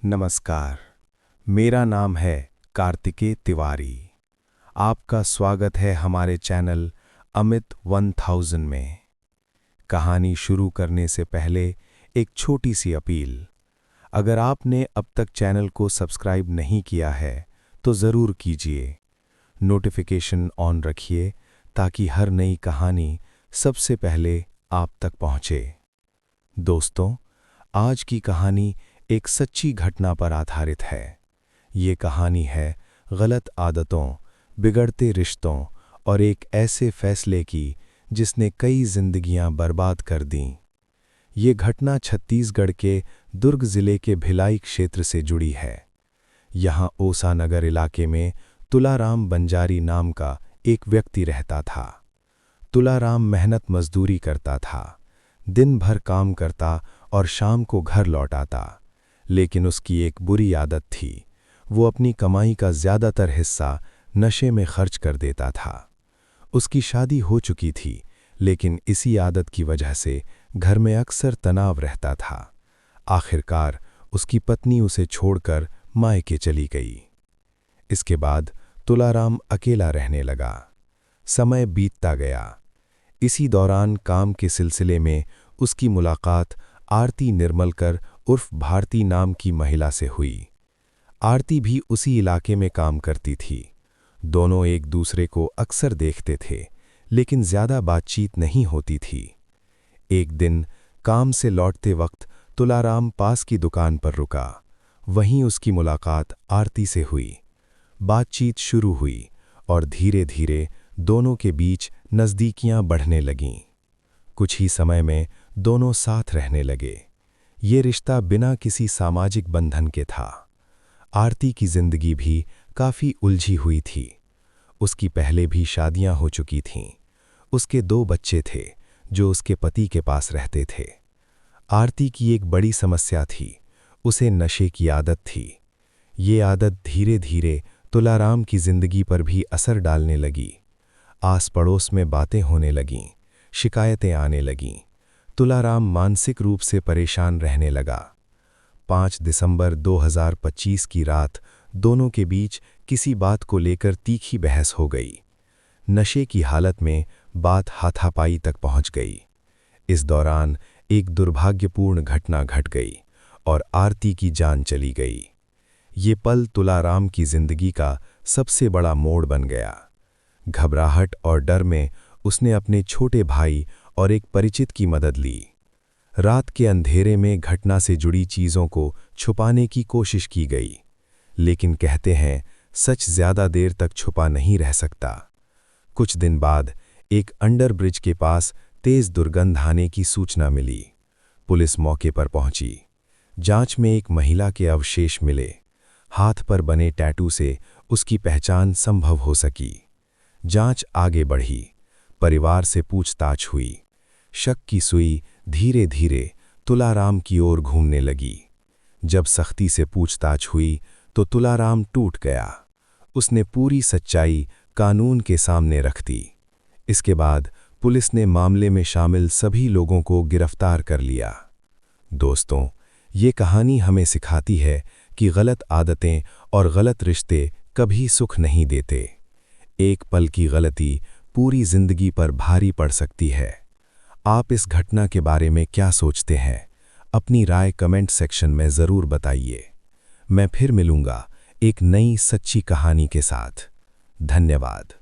नमस्कार। मेरा नाम है कार्तिकेय तिवारी। आपका स्वागत है हमारे चैनल अमित 1000 में। कहानी शुरू करने से पहले एक छोटी सी अपील। अगर आपने अब तक चैनल को सब्सक्राइब नहीं किया है तो ज़रूर कीजिए। नोटिफिकेशन ऑन रखिए ताकि हर नई कहानी सबसे पहले आप तक पहुंचे। दोस्तों, आज की कहानी एक सच्ची घटना पर आधारित है। ये कहानी है गलत आदतों, बिगड़ते रिश्तों और एक ऐसे फैसले की जिसने कई जिंदगियां बर्बाद कर दीं। ये घटना छत्तीसगढ़ के दुर्ग जिले के भिलाई क्षेत्र से जुड़ी है। यहाँ ओसा नगर इलाके में तुलाराम बंजारी नाम का एक व्यक्ति रहता था। तुलाराम मेहनत मजदूरी करता था, दिन भर काम करता और शाम को घर लौट आता। लेकिन उसकी एक बुरी आदत थी। वो अपनी कमाई का ज़्यादातर हिस्सा नशे में खर्च कर देता था। उसकी शादी हो चुकी थी, लेकिन इसी आदत की वजह से घर में अक्सर तनाव रहता था। आखिरकार उसकी पत्नी उसे छोड़कर मायके चली गई। इसके बाद तुलाराम अकेला रहने लगा। समय बीतता गया। इसी दौरान काम के सिलसिले में उसकी मुलाकात आरती निर्मलकर उर्फ भारती नाम की महिला से हुई। आरती भी उसी इलाके में काम करती थी। दोनों एक दूसरे को अक्सर देखते थे, लेकिन ज़्यादा बातचीत नहीं होती थी। एक दिन काम से लौटते वक्त तुलाराम पास की दुकान पर रुका। वहीं उसकी मुलाकात आरती से हुई। बातचीत शुरू हुई और धीरे धीरे दोनों के बीच नज़दीकियां बढ़ने लगीं। कुछ ही समय में दोनों साथ रहने लगे। ये रिश्ता बिना किसी सामाजिक बंधन के था। आरती की जिंदगी भी काफ़ी उलझी हुई थी। उसकी पहले भी शादियां हो चुकी थीं। उसके 2 बच्चे थे जो उसके पति के पास रहते थे। आरती की एक बड़ी समस्या थी, उसे नशे की आदत थी। ये आदत धीरे धीरे तुलाराम की जिंदगी पर भी असर डालने लगी। आस पड़ोस में बातें होने लगीं, शिकायतें आने लगीं। तुलाराम मानसिक रूप से परेशान रहने लगा। 5 दिसंबर 2025 की रात दोनों के बीच किसी बात को लेकर तीखी बहस हो गई। नशे की हालत में बात हाथापाई तक पहुंच गई। इस दौरान एक दुर्भाग्यपूर्ण घटना घट गई और आरती की जान चली गई। ये पल तुलाराम की जिंदगी का सबसे बड़ा मोड़ बन गया। घबराहट और डर में उसने अपने छोटे भाई और एक परिचित की मदद ली। रात के अंधेरे में घटना से जुड़ी चीज़ों को छुपाने की कोशिश की गई, लेकिन कहते हैं सच ज़्यादा देर तक छुपा नहीं रह सकता। कुछ दिन बाद एक अंडरब्रिज के पास तेज़ दुर्गंध आने की सूचना मिली। पुलिस मौके पर पहुंची। जांच में एक महिला के अवशेष मिले। हाथ पर बने टैटू से उसकी पहचान संभव हो सकी। जांच आगे बढ़ी। परिवार से पूछताछ हुई। शक की सुई धीरे धीरे तुलाराम की ओर घूमने लगी। जब सख्ती से पूछताछ हुई तो तुलाराम टूट गया। उसने पूरी सच्चाई कानून के सामने रख दी। इसके बाद पुलिस ने मामले में शामिल सभी लोगों को गिरफ्तार कर लिया। दोस्तों, ये कहानी हमें सिखाती है कि गलत आदतें और गलत रिश्ते कभी सुख नहीं देते। एक पल की गलती पूरी जिंदगी पर भारी पड़ सकती है। आप इस घटना के बारे में क्या सोचते हैं? अपनी राय कमेंट सेक्शन में ज़रूर बताइए। मैं फिर मिलूंगा एक नई सच्ची कहानी के साथ। धन्यवाद।